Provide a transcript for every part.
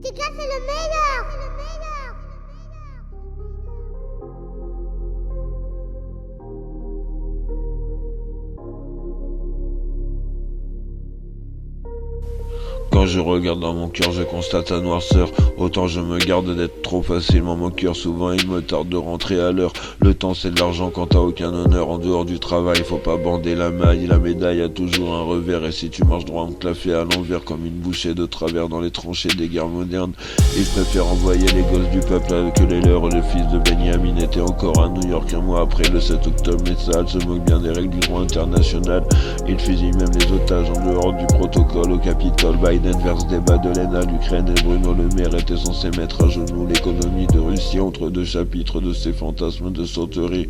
Tika, c'est le meilleur. Quand je regarde dans mon cœur, je constate la noirceur. Autant je me garde d'être trop facilement moqueur. Souvent il me tarde de rentrer à l'heure. Le temps c'est de l'argent quand t'as aucun honneur. En dehors du travail, faut pas bander la maille. La médaille a toujours un revers. Et si tu marches droit, on te la fait à l'envers. Comme une bouchée de travers dans les tranchées des guerres modernes. Ils préfèrent envoyer les gosses du peuple que les leurs. Le fils de Benjamin était encore à New York un mois après le 7 octobre. Mais ça se moque bien des règles du droit international. Ils fusillent même les otages en dehors du protocole au Capitole. Biden verse des bas de laine à l'Ukraine et Bruno Le Maire était censé mettre à genoux l'économie de Russie entre deux chapitres de ces fantasmes de sauterie.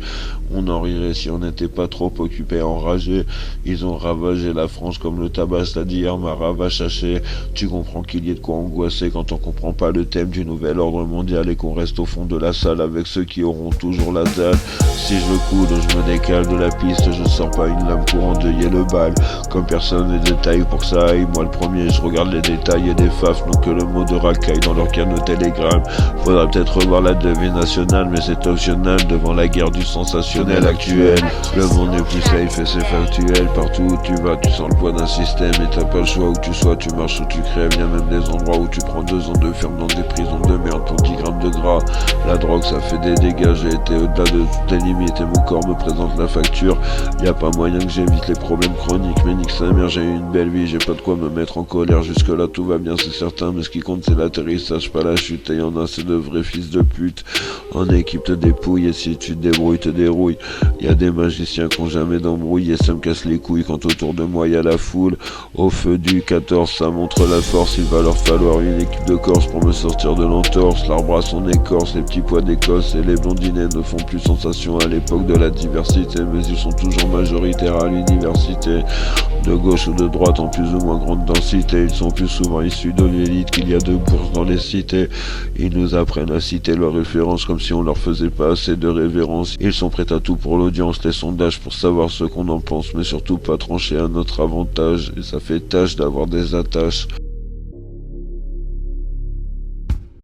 On en rirait si on n'était pas trop occupé à enrager. Ils ont ravagé la France comme le tabac, c'est-à-dire Maravachaché. Tu comprends qu'il y ait de quoi angoisser quand on comprend pas le thème du nouvel ordre mondial et qu'on reste au fond de la salle avec ceux qui auront toujours la dalle. Si je veux coudre, je me décale de la piste, je sors pas une lame pour endeuiller le bal. Comme personne ne détaille pour que ça aille, moi le premier, je regarde les détails et des faf, non que le mot de racaille dans leur canot télégramme. Faudra peut-être revoir la devise nationale, mais c'est optionnel devant la guerre du sensationnel actuel. Le monde n'est plus safe et c'est factuel. Partout où tu vas, tu sens le poids d'un système et t'as pas le choix où tu sois, tu marches ou tu crèves. Y'a même des endroits où tu prends 2 ans de ferme dans des prisons de merde pour 10 grammes de gras. La drogue ça fait des dégâts, j'ai été au-delà de toutes les limites et mon corps me présente la facture. Y'a pas moyen que j'évite les problèmes chroniques, mais nique sa mère, j'ai eu une belle vie, j'ai pas de quoi me mettre en colère. Jusque là tout va bien c'est certain, mais ce qui compte c'est l'atterrissage, pas la chute. Et y'en a c'est de vrais fils de pute. En équipe te dépouille et si tu te débrouilles te dérouille. Y'a des magiciens qui ont jamais d'embrouille et ça me casse les couilles quand autour de moi y'a la foule. Au feu du 14 ça montre la force, il va leur falloir une équipe de Corse pour me sortir de l'entorse. L'arbre à son écorce, les petits pois d'Écosse et les blondinets ne font plus sensation à l'époque de la diversité, mais ils sont toujours majoritaires à l'université. De gauche ou de droite en plus ou moins grande densité, ils sont plus souvent issus de l'élite qu'il y a de bourses dans les cités. Ils nous apprennent à citer leurs références comme si on leur faisait pas assez de révérence. Ils sont prêts à tout pour l'audience, les sondages pour savoir ce qu'on en pense, mais surtout pas trancher à notre avantage, et ça fait tâche d'avoir des attaches.